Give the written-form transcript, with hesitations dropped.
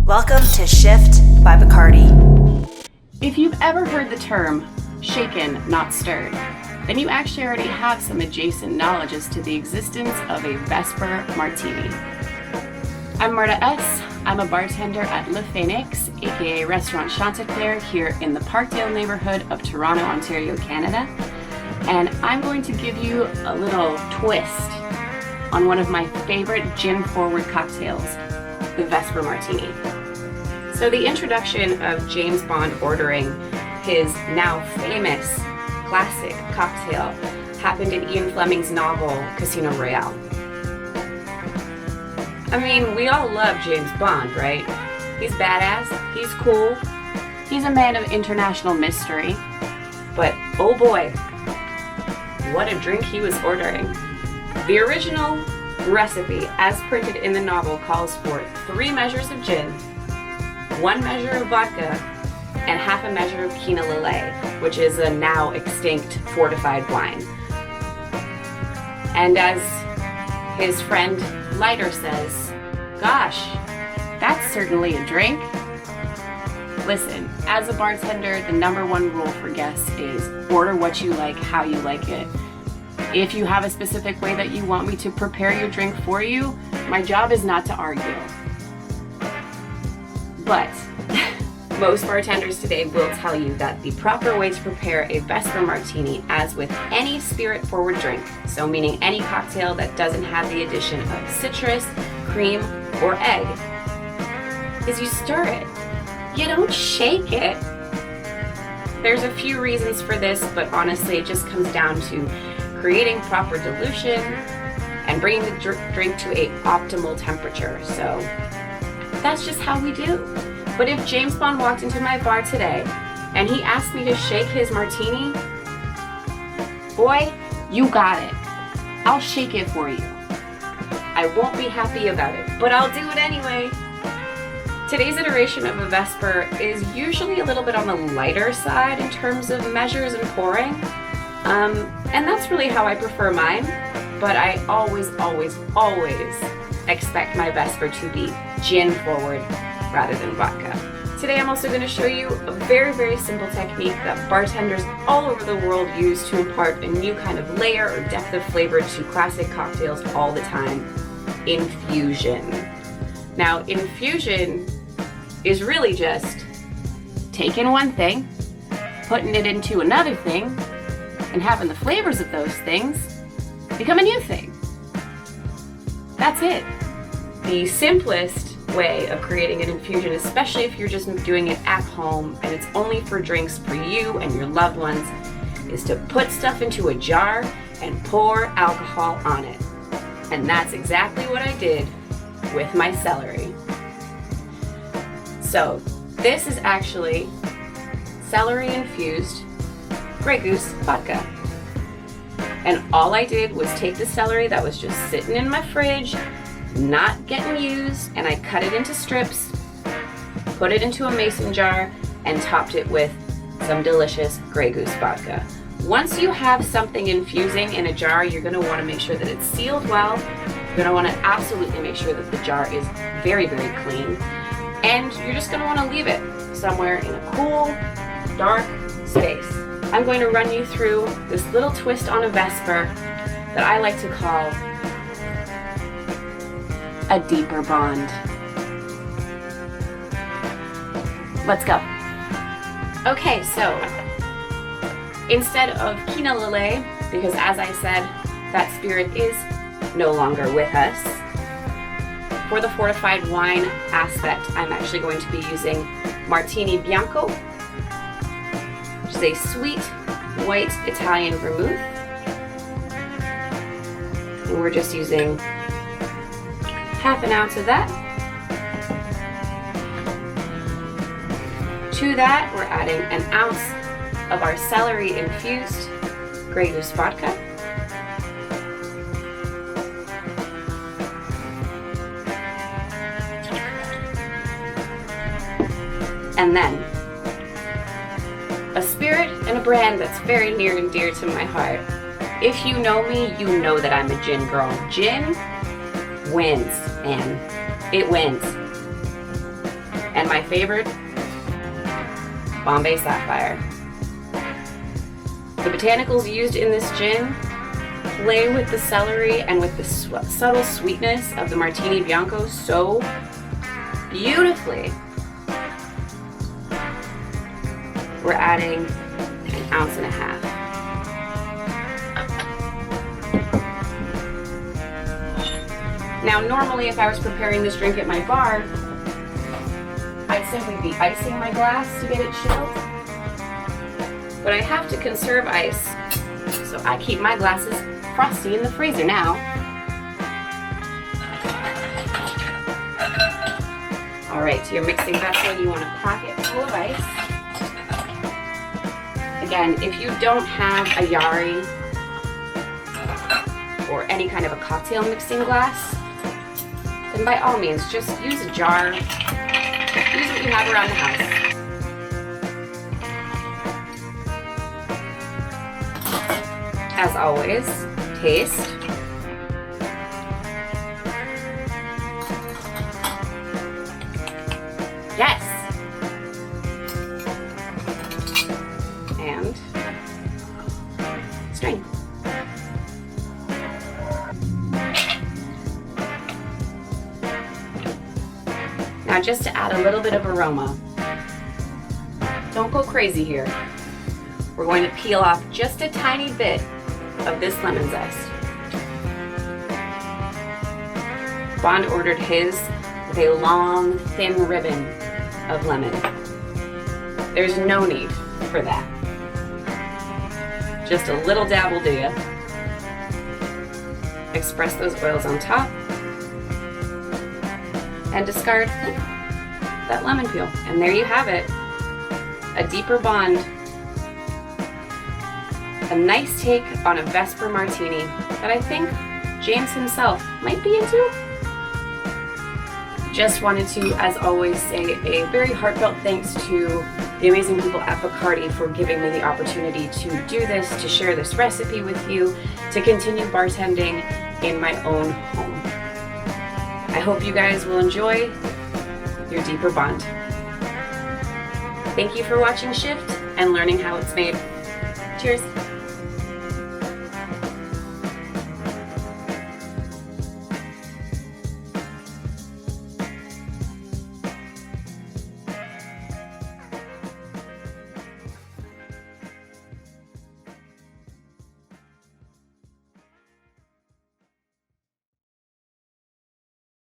Welcome to Shift by Bacardi. If you've ever heard the term shaken, not stirred, then you actually already have some adjacent knowledge as to the existence of a Vesper Martini. I'm Marta Ess. I'm a bartender at Le Phoenix, aka Restaurant Chanticleer, here in the Parkdale neighborhood of Toronto, Ontario, Canada. And I'm going to give you a little twist on one of my favorite gin-forward cocktails, the Vesper Martini. So the introduction of James Bond ordering his now famous classic cocktail happened in Ian Fleming's novel Casino Royale. I mean, we all love James Bond, right? He's badass, he's cool, he's a man of international mystery, but oh boy, what a drink he was ordering. The original recipe, as printed in the novel, calls for 3 measures of gin, 1 measure of vodka, and half a measure of Quina Lillet, which is a now extinct fortified wine. And as his friend Lighter says, gosh, that's certainly a drink. Listen, as a bartender, the #1 rule for guests is order what you like, how you like it. If you have a specific way that you want me to prepare your drink for you, my job is not to argue. But most bartenders today will tell you that the proper way to prepare a Vesper Martini, as with any spirit-forward drink, so meaning any cocktail that doesn't have the addition of citrus, cream, or egg, is you stir it. You don't shake it. There's a few reasons for this, but honestly it just comes down to creating proper dilution and bringing the drink to an optimal temperature. So that's just how we do. But if James Bond walked into my bar today and he asked me to shake his martini, boy, you got it. I'll shake it for you. I won't be happy about it, but I'll do it anyway. Today's iteration of a Vesper is usually a little bit on the lighter side in terms of measures and pouring. And that's really how I prefer mine, but I always expect my Vesper to be gin forward rather than vodka. Today I'm also going to show you a very simple technique that bartenders all over the world use to impart a new kind of layer or depth of flavor to classic cocktails all the time: infusion. Now, infusion is really just taking one thing, putting it into another thing, and having the flavors of those things become a new thing. That's it. The simplest way of creating an infusion, especially if you're just doing it at home and it's only for drinks for you and your loved ones, is to put stuff into a jar and pour alcohol on it. And that's exactly what I did with my celery. So this is actually celery infused Grey Goose vodka. And all I did was take the celery that was just sitting in my fridge, not getting used, and I cut it into strips, put it into a mason jar, and topped it with some delicious Grey Goose vodka. Once you have something infusing in a jar, you're going to want to make sure that it's sealed well. You're going to want to absolutely make sure that the jar is very clean. And you're just going to want to leave it somewhere in a cool, dark space. I'm going to run you through this little twist on a Vesper that I like to call a deeper bond. Let's go. Okay, so instead of Quina Lillet, because as I said, that spirit is no longer with us, for the fortified wine aspect, I'm actually going to be using Martini Bianco, which is a sweet white Italian vermouth. And we're just using half an ounce of that. To that, we're adding an ounce of our celery infused Grey Goose vodka. And then a spirit and a brand that's very near and dear to my heart. If you know me, you know that I'm a gin girl. Gin wins, and it wins. And my favorite, Bombay Sapphire. The botanicals used in this gin play with the celery and with the subtle sweetness of the Martini Bianco so beautifully. We're adding 1.5 ounces. Now, normally if I was preparing this drink at my bar, I'd simply be icing my glass to get it chilled. But I have to conserve ice, so I keep my glasses frosty in the freezer now. All right, to your mixing vessel, you want to pack it full of ice. Again, if you don't have a Yari or any kind of a cocktail mixing glass, then by all means, just use a jar. Use what you have around the house. As always, taste. Yes! And strain. Now, just to add a little bit of aroma, don't go crazy here. We're going to peel off just a tiny bit of this lemon zest. Bond ordered his with a long, thin ribbon of lemon. There's no need for that. Just a little dab will do ya. Express those oils on top. And discard that lemon peel. And there you have it. A deeper bond. A nice take on a Vesper Martini that I think James himself might be into. Just wanted to, as always, say a very heartfelt thanks to the amazing people at Bacardi for giving me the opportunity to do this, to share this recipe with you, to continue bartending in my own home. I hope you guys will enjoy your deeper bond. Thank you for watching Shift and learning how it's made. Cheers.